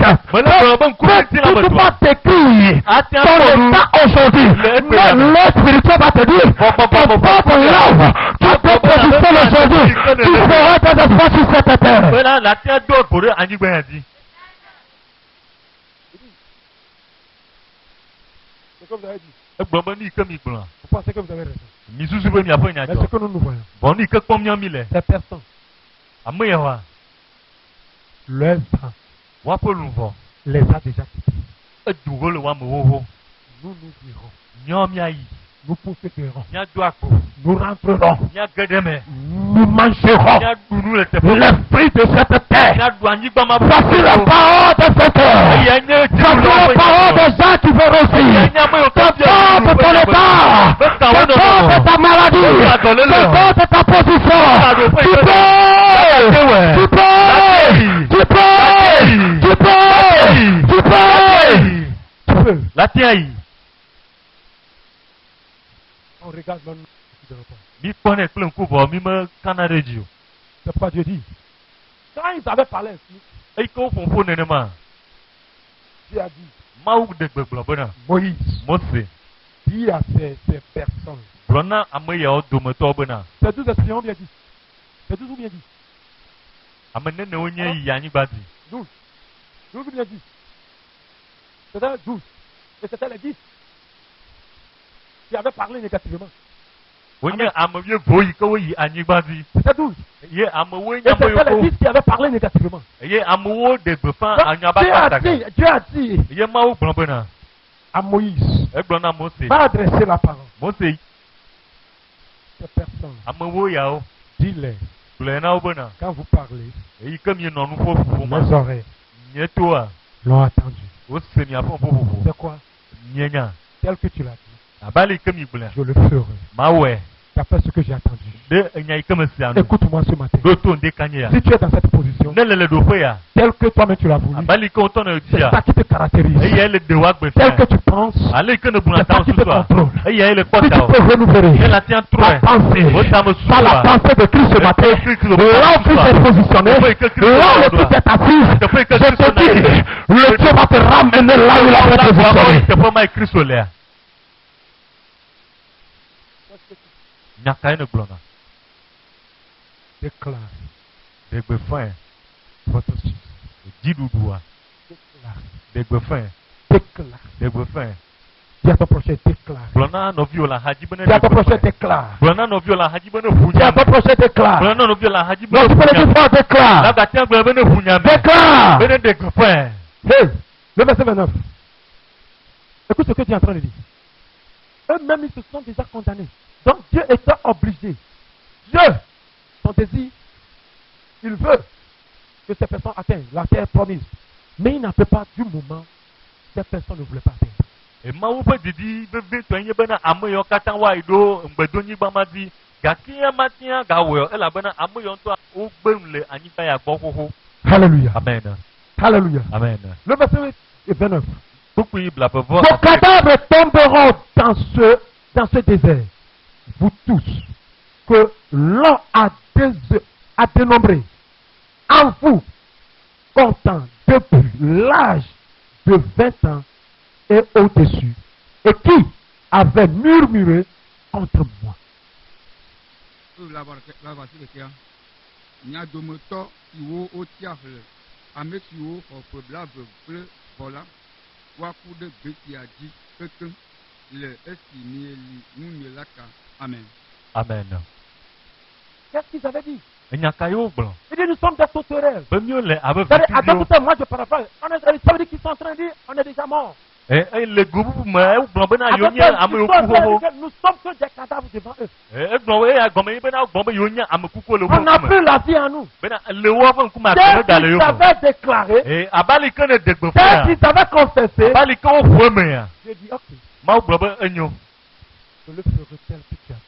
peut tout pas t'écrire dans l'état aujourd'hui. Mais l'œil spirituel va te dire, ton propre love, tu peux positionner aujourd'hui. Tu feras tes espoirs sur cette terre. Bena la tia do go ɖe anyigba ya dzi. C'est ce que vous avez dit. Egblɔ be nu yi ke mi gblɔa. Vous pensez que vous avez raison. Mi susu be miaƒe nya Mais ce dzɔ. que nous voyons, Bɔn nu yi ke kpɔm mía mi le. ces personnes, Ame ya wa. leur sang Woaƒe luʋɔ. les a déjà quittés. Edu wo le woame xoxo. Nous irons. Nyɔ miayi. Nous posséderons. Míado agbo. Nous rentrerons. Míage ɖe me. Nous mangerons Míaɖu nu le teƒe. les fruits de cette terre. Míaɖu anyigba ma. Voici la parole de cette terre. Eya nye Voici la parole des gens qui verront aussi. Qu'importe ton état, qu'importe ta maladie, qu'importe ta position, tu peux. La tia yi. On regarde même. Mi kpɔnɛ kple ŋku vɔ mi me kana ɖe dzi o. C'est pourquoi Dieu dit, quand ils avaient parlé ainsi, Eyi ke wo ƒoƒo nenema. Dieu a dit, Mawu ɖe gbe gblɔ bena. Moïse, Mose. dis à ces personnes. Gblɔ na ame yawo dometɔwo bena. Ces 12 espions bien dit. Ces 12 ou bien dit. Ame nenewo nye yi anyigba dzi. 12. 12 ou bien dit. C'était 12. Et c'était les 10 qui avaient parlé négativement. Wonye ame wievɔ yi ke wo yi anyigba dzi. C'était 12. Ye amewoe Et nye ame c'était les yiwo. 10 qui avaient parlé négativement. Ye amewo ɖe gbeƒã Donc, anyaba kpataka. Dieu a dit Ye Mawu gblɔ bena. à Moïse, Egblɔ na Mose. va adresser la parole. Mose Ces personnes, amewo yawo. dis-les, Gblɔe na wo bena. quand vous parlez, Eyi ke mienɔ nu ƒo ƒoƒo ma. mes oreilles Nye toa. l'ont attendu. Wose miaƒe ƒoƒoƒo. C'est quoi? Mienya. Tel que tu l'as dit, Abali ke mi gblɔa. je le ferai. Mawɔe. D'après ce que j'ai attendu. Ɖe enya yi ke me sia nu. Écoute-moi ce matin. Ɖo to ŋdeka nye ya. Si tu es dans cette position, Ne le ɖoƒe ya. tel que toi-même tu l'as voulu, Abali ke wotɔ ne c'est dzia. ça qui te caractérise. Eya le ɖe wagbe Tel que fia. tu penses, Ale yi ke ne buna c'est ta ça qui te susua. contrôle. Eya le Si kpɔta tu o. peux renouveler Ne la tia ta trɔe. pensée, Wotame par la susua. pensée de Christ ce matin, là où tu t'es positionné, là où tu t'es assis, je te dis, le Dieu va te ramener là où il a été positionné. Teƒe ma yi Kristo lea. Nyaka ye ne gblɔna. Déclare Ɖegbefãe. votre succès. Dziɖuɖua. Déclare. Ɖegbefãe. Déclare. Ɖegbefãe. Dis à ton prochain, déclare. Gblɔ na nɔviwo le axadzi be ne Dis à ton prochain, ɖegbefãe. déclare. Gblɔ na nɔviwo le axadzi be ne ʋu Dis à ton nyame. prochain, déclare. Gblɔ na nɔviwo le axadzi be Non, ne tu peux ʋu le dire nyame. fort, déclare. Lagati agblɔ be ne ʋu nyame. Déclare. Be ne ɖegbefãe. Hey, le verset 29. Écoute ce que tu es en train de dire. Eux-mêmes, ils se sont déjà condamnés. Donc Dieu était obligé. Dieu, son désir, il veut que ces personnes atteignent la terre promise. Mais il n'en fait pas du moment ces personnes ne voulaient pas atteindre. Mawu ƒe didi vevitɔe nye bena ame yawo katã woayi ɖo ŋgbedonyigba ma dzi gake ya matia gawɔe elabena ame yawo ŋutɔ wogbe nu le anyigba ya gbɔ xoxo. Alléluia. Amen. Alléluia. Amen. Le verset 29. Tukui blapevɔ. Vos cadavres tomberont dans ce désert. Vous tous, que l'on a dénombré en vous, comptant depuis l'âge de 20 ans et au-dessus, et qui avait murmuré contre moi. La voici le cas. Nya dometɔ siwo wotia hle, ame siwo xɔ ƒe blaeve kple vɔ la, woaku ɖe gbe sia dzi kekeŋ le esi mieli ŋunye la ka. Amen. Amen. Qu'est-ce qu'ils avaient dit? Il dit nous sommes des sauterelles. C'est-à-dire, moi je paraphrase. Ça veut dire qu'ils sont en train de dire on est déjà morts. Nous sommes que des cadavres devant eux. On n'a plus la vie en nous. Dès qu'ils avaient déclaré, dès qu'ils avaient confessé, j'ai dit ok. Je le ferai tel que tu as dit.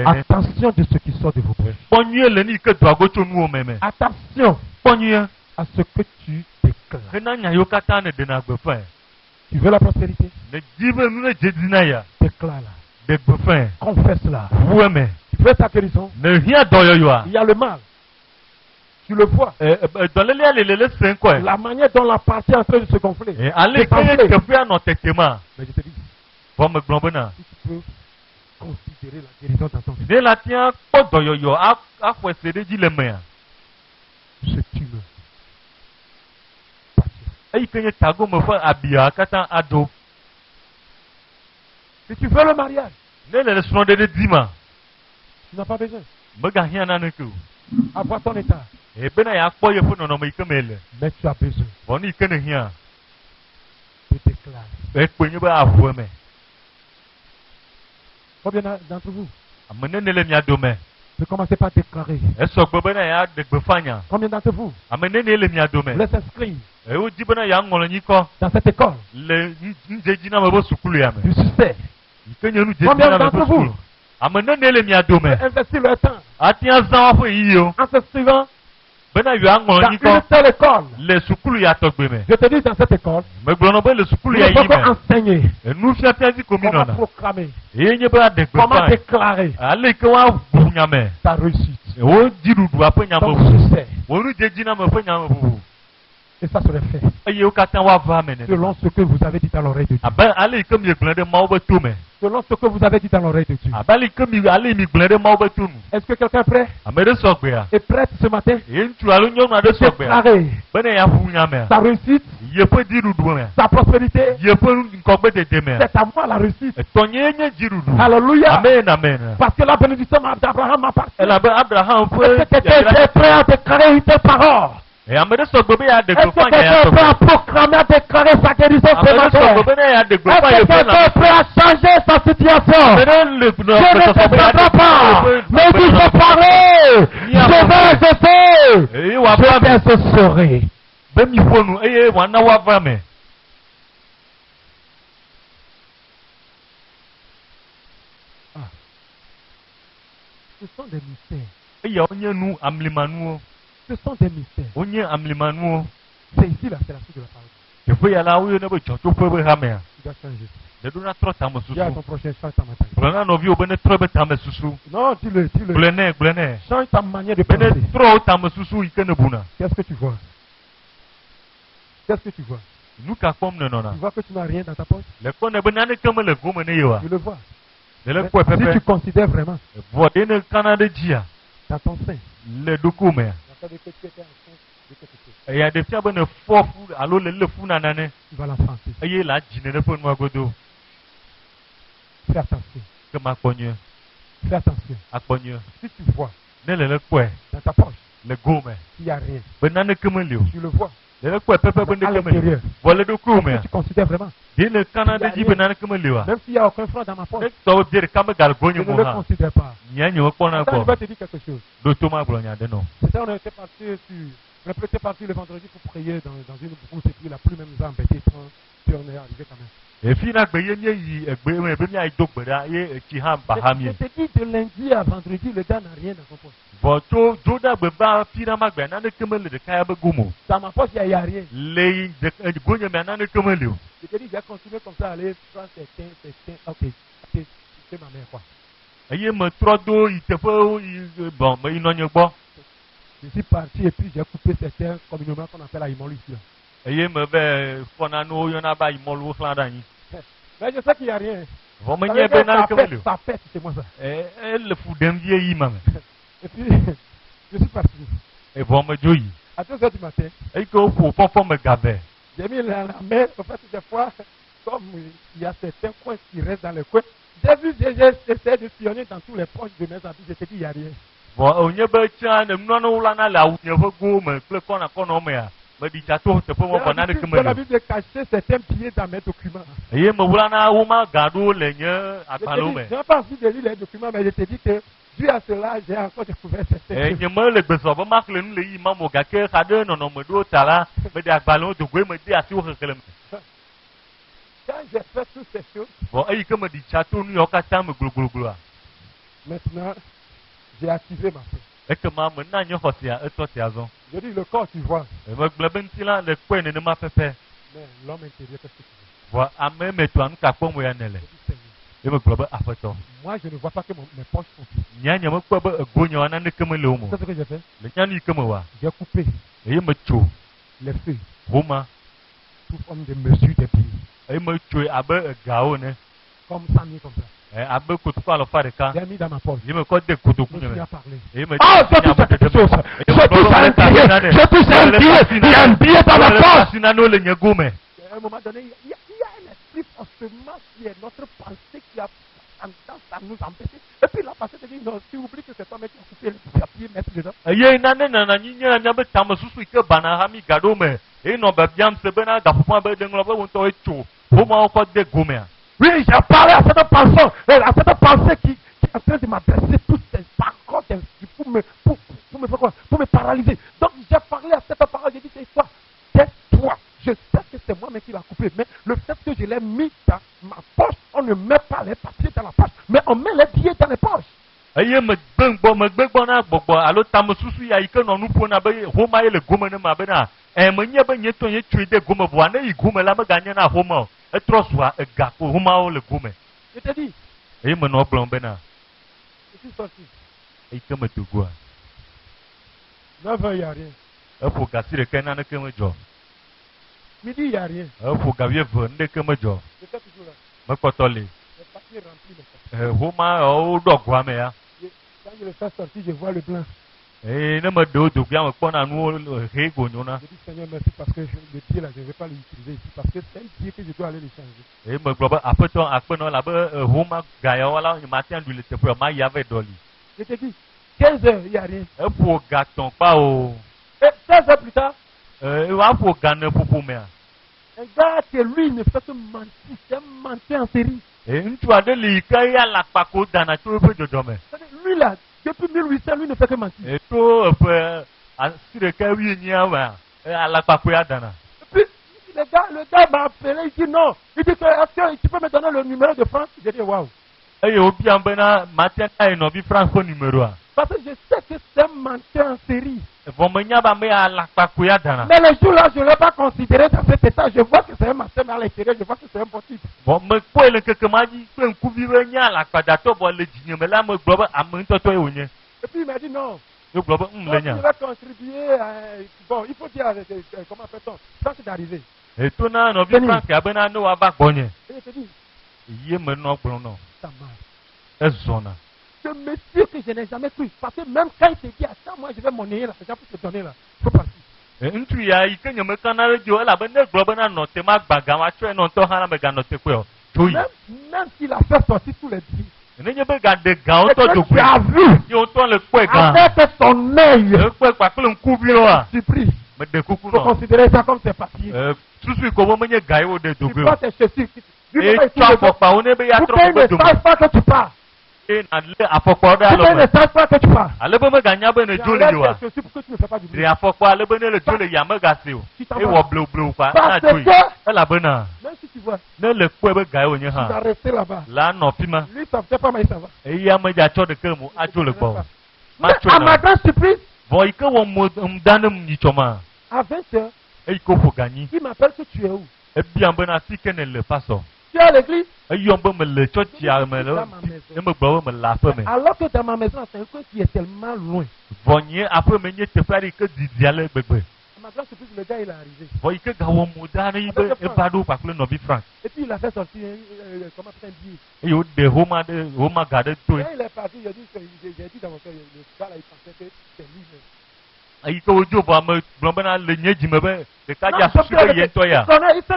Attention de ce qui sort de vos bouches. Attention à ce que tu déclares. Tu veux la prospérité? Déclare-la. Confesse-la. Tu veux ta guérison? Il y a le mal. Tu le vois. La manière dont la partie est en train de se gonfler. Mais je te dis, si tu peux considérer la guérison dans ton vie. Ce tumeur. Si tu veux le mariage, tu n'as pas besoin. Avoir ton état. Mais tu as besoin de déclarer. Combien d'entre vous? Ne commencez pas à déclarer. Combien d'entre vous? Vous êtes inscrits dans cette école du succès. Combien d'entre vous investir leur temps en s'inscrivant dans une telle école? Je te dis, dans cette école, il faut enseigner comment proclamer, comment déclarer ta réussite, ton succès. Et ça serait fait selon ce que vous avez dit dans l'oreille de Dieu. Selon ce que vous avez dit dans l'oreille de Dieu. Est-ce que quelqu'un est prêt? Est prête ce matin? Déclarer sa réussite, sa prospérité. C'est à moi la réussite. Alléluia. Amen. Parce que la bénédiction d'Abraham appartient. Est-ce que quelqu'un quelqu'un est prêt à déclarer une telle parole? Est-ce que quelqu'un est prêt à proclamer, à déclarer sa guérison ce matin? Est-ce que quelqu'un est prêt à changer sa situation? Je ne te parlerai pas, mais il faut parler. Je vais, ce serai. Ce sont des mystères. Ce sont des mystères. C'est ici là, c'est la suite de la parole. Tu dois changer. Dis à ton prochain, change ta mentalité. Non, dis-le. Change ta manière de penser. Qu'est-ce que tu vois? Qu'est-ce que tu vois? Tu vois que tu n'as rien dans ta poche? Je le vois. Si tu considères vraiment dans ton sein, il y a des filles qui va l'enfanter. Fais attention. Fais attention. Si tu vois dans ta poche, il n'y a rien. Tu le vois. À l'intérieur. Tu considères vraiment. Même s'il n'y a aucun franc dans ma poche, je ne le considère pas. Attends, il va te dire quelque chose. C'est ça, on était parti le vendredi pour prier dans une brousse et puis la pluie même nous a embêtés. Puis on est arrivé quand même. Je te dis de lundi à vendredi, le gars n'a rien dans son poche. Dans ma poche, il n'y a rien. Je te dis, j'ai continué comme ça à aller prendre certains. Ok, c'est ma mère quoi. Je suis parti et puis j'ai coupé certains communément qu'on appelle à Imolu ici. Mais je sais qu'il n'y a rien. Ça pète, c'est moi ça. Et puis, je suis parti. À 2h du matin, j'ai mis la main, en fait, des fois, comme il y a certains coins qui restent dans les coins, j'ai essayé de sillonner dans tous les poches de mes habits, je te dis, il n'y a rien. Bon, je l'habitude de cacher certains billets dans mes documents. Je n'ai pas envie de lire les documents, mais je te dis que dû à cela, j'ai encore découvert certains trucs. Quand j'ai fait toutes ces choses, maintenant, j'ai activé ma foi. Je dis le corps, tu vois. Mais l'homme intérieur, qu'est-ce que tu vois? Moi, je ne vois pas que mes poches sont vides. C'est ce que j'ai fait. J'ai coupé les feuilles sous forme de mesure des pieds. Comme ça, comme ça. J'ai mis dans ma poche. Je me suis à parler. Ah, je touche à quelque chose. Je touche à un billet. Je touche à un billet. Il y a un billet dans ma poche. À un moment donné, il y a un esprit forcément qui est notre pensée qui a tendance à nous empêcher. Et puis la pensée te dit non, tu oublies que c'est toi-même qui as coupé le papier, mettre dedans. Oui, j'ai parlé à cette pensée qui est en train de m'adresser toutes ces paroles pour me paralyser. Donc j'ai parlé à cette parole, j'ai dit c'est toi, tais-toi. Je sais que c'est moi-même qui l'a coupé, mais le fait que je l'ai mis dans ma poche, on ne met pas les papiers dans la poche, mais on met les billets dans les poches. Je te dis. Je suis sorti. 9 heures, il n'y a rien. Midi, il n'y a rien. Je fais toujours là. Les papiers remplis de papiers. Quand je le fais sortir, je vois le blanc. Je dis Seigneur, merci parce que le pied là, je ne vais pas l'utiliser ici parce que c'est un pied que je dois aller le changer. Je te dis, 15 heures, il n'y a rien. Et 16 heures plus tard, un gars que lui ne fait que mentir, c'est un menteur en série. Lui là, depuis 1800, lui ne fait que mentir. Et puis, le gars m'a appelé, il dit non. Il dit que, est-ce que tu peux me donner le numéro de France? J'ai dit waouh. Parce que je sais que c'est un menteur en série. Mais le jour-là, je ne l'ai pas considéré dans cet état. Je vois que c'est un menteur, mais à l'intérieur, je vois que c'est un bon type. Et puis il m'a dit non. Tu vas contribuer à... Bon, il faut dire, comment appelle-t-on? Ça, c'est d'arriver. Et je te dis, ça marche. Ce monsieur que je n'ai jamais cru. Parce que même quand il te dit, attends, moi je vais monnayer l'argent pour te donner là. Il faut partir. Même s'il a fait sortir tous les billets. Et que tu as vu avec ton œil, tu pries. Il faut considérer ça comme ses papiers. Tu vois tes chaussures. Vous ne savez pas que tu pars. Tu ne sais pas que tu pars. Même si tu vois, tu vas rester là-bas. Lui, ça ne fait pas, mais ça va. Mais à ma grande surprise, à 20 heures, il m'appelle que tu es où? Tu es à l'église? Alors que dans ma maison, c'est un coin qui est tellement loin. À ma grande surprise, le gars il est arrivé. Et puis il a fait sortir comment un billet. Et il est parti, j'ai dit dans mon cœur, le gars là il pensait que c'est lui-même. Il sait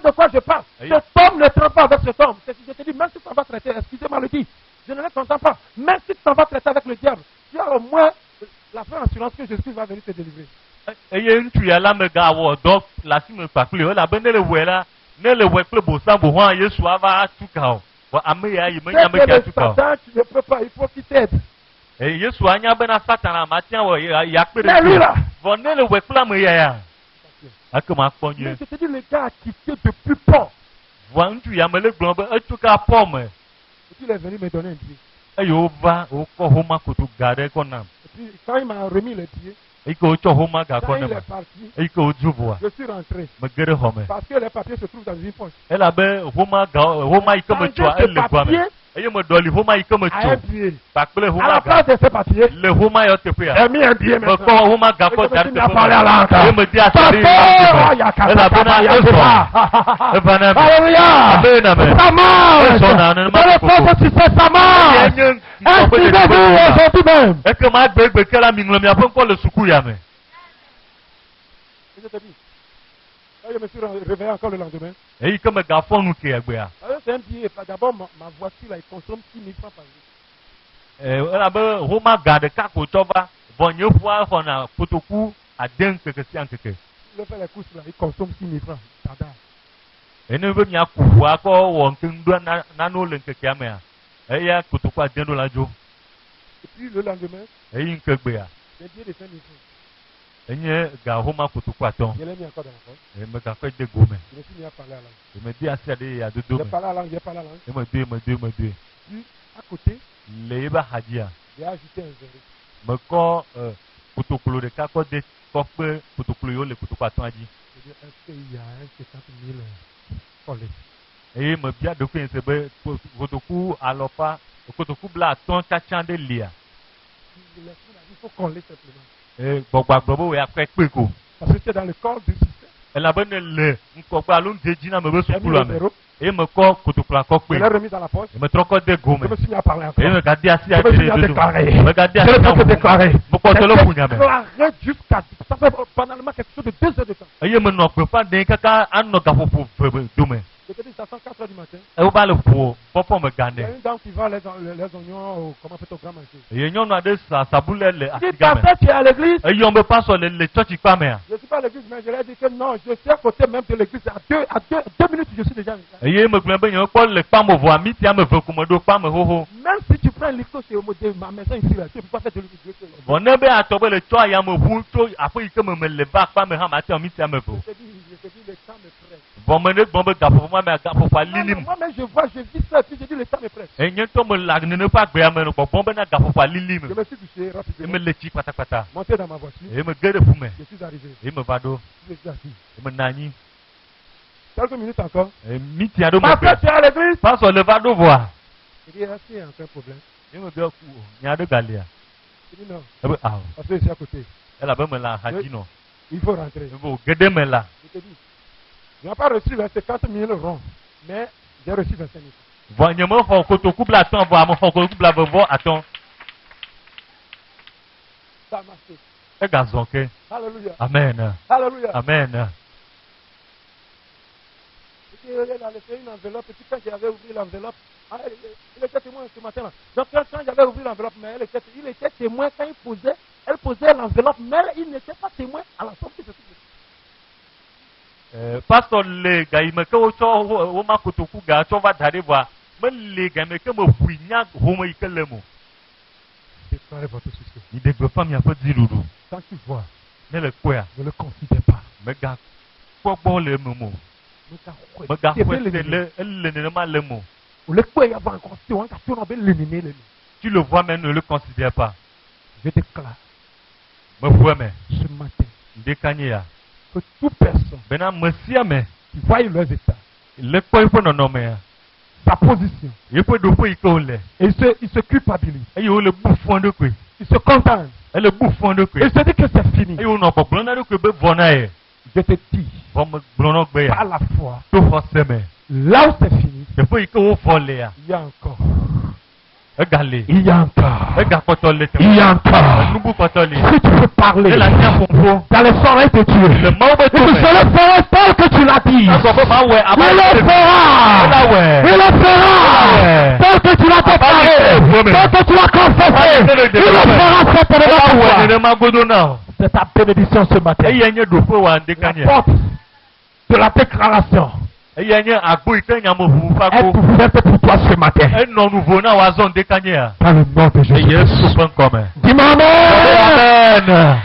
de quoi je parle. Cet homme ne traite pas avec cet homme. Je te dis, même si tu vas traiter, excusez-moi le dire, je ne le comprends pas. Même si tu vas traiter avec le diable, tu as au moins la fin assurance que Jésus va venir te délivrer. Satan, tu ne peux pas, il faut qu'il t'aide. Mais lui là, mais je te dis, le gars a quitté depuis port. Et puis il est venu me donner un pied. Et puis quand il m'a remis le pied, quand il est parti, je suis rentré. Parce que les papiers se trouvent dans une poche. À un pied. À la place de ce papier, il a mis un pied maintenant. Il m'a parlé à l'ange. Alléluia. Ça marche. Dans le fond, tu sais, ça marche. Inscrivez-vous aujourd'hui même. Je te dis. Je me suis réveillé encore le lendemain. C'est un billet. D'abord, ma voiture, là, il consomme 6 000 francs par jour. Je fais les courses, là, il consomme 6 000 francs. Et puis le lendemain, j'ai billet de 5 000 francs. Je l'ai mis encore dans la poche. Je me suis mis à parler à langue. J'ai parlé à langue. Puis, à côté, j'ai ajouté un verre. Est-ce qu'il y a un 50 000 collés? Il faut coller simplement. Parce que c'est dans le corps du système. Je l'ai remis dans la poche. Je me suis mis à parler encore. Je me suis mis à déclarer. Je me déclarer. Jusqu'à ça fait banalement quelque chose de 2 heures de temps. Je te dis, ça sent 4 heures du matin. Il y a une dame qui vend les oignons, comment peut-on grand marché. Il dit, pasteur, tu es à l'église? Je ne suis pas à l'église, mais je lui ai dit que non, je suis à côté même de l'église. À 2 minutes, je suis déjà. Même si tu prends l'école chez ma maison ici, là, tu ne peux pas faire de l'église. Je te dis, le temps me presse. Moi-même, je vois, je vis ça, puis je dis, le temps me presse. Je me suis touché rapidement. Monté dans ma voiture. Je suis arrivé. Je suis assis. Quelques minutes encore. Pasteur, tu es à l'église? Je dis, est-ce qu'il y a encore un problème? Je dis non. Parce que je suis à côté. Il faut rentrer. Je te dis, je n'ai pas reçu les 50 000 ronds, mais j'ai reçu 25 000. Ça a marché. Alléluia. Amen. Alléluia. Amen. Il a laissé une enveloppe, et puis quand j'avais ouvert l'enveloppe, il était témoin ce matin-là. Donc quand j'avais ouvert l'enveloppe, mais il était témoin quand elle posait l'enveloppe, mais il n'était pas témoin à la sortie de tout. Pasteur le gars il me que o ma kotoku ga to va dare boa me le gars me que me fuinya homo ikelemo. Déclarez votre succès. Il de femme ya fa diruru. Quand tu vois, ne le quoi, ne le considère pas. Me ga gbogbo le momo. Me ga le ne ma le mo. O le quoi ya va encore si on ka tu na be le ne. Tu le vois mais ne le considère pas. Je déclare. Me vois mais ce matin. Dekanya que toute personne qui voit leurs états, sa position, il se culpabilise, il se contente, il se dit que c'est fini. Je te dis, par la foi, là où c'est fini, il y a encore Il y a encore. Il y a encore. Si tu veux parler dans les oreilles de Dieu, et que je le ferai tel que tu l'as dit. Il le fera. Il le fera. Tel que tu l'as déclaré. Tel que tu l'as confessé. Il le fera certainement. C'est ta bénédiction ce matin. La porte de la déclaration est ouverte pour toi ce matin. Dans le nom de Jésus. Dis-moi amen.